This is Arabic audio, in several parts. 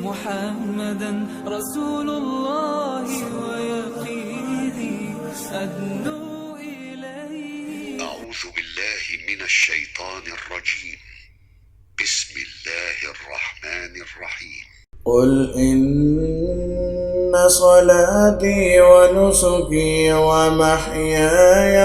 محمدا رسول الله ويقيني أدنو إليه. أعوذ بالله من الشيطان الرجيم. بسم الله الرحمن الرحيم. قل إن صلاتي ونسكي ومحياي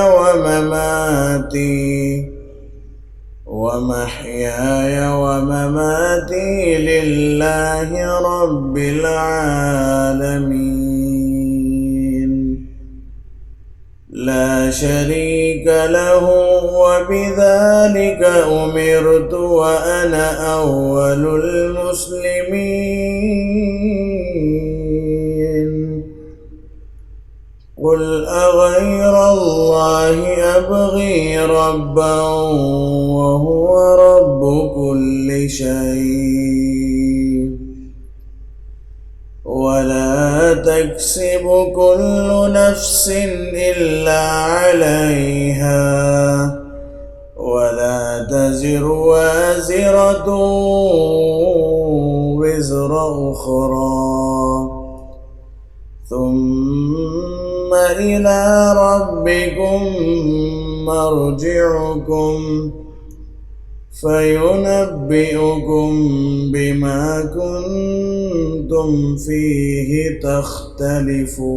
ومماتي لله رب العالمين لا شريك له وبذلك أمرت وأنا أول المسلمين. قل أغير الله أبغي ربا وهو رب كل شيء ولا تكسب كل نفس إلا عليها ولا تزر وازرة وزر أخرى ثم إلى ربكم مرجعكم فينبئكم بما كنتم فيه تختلفون.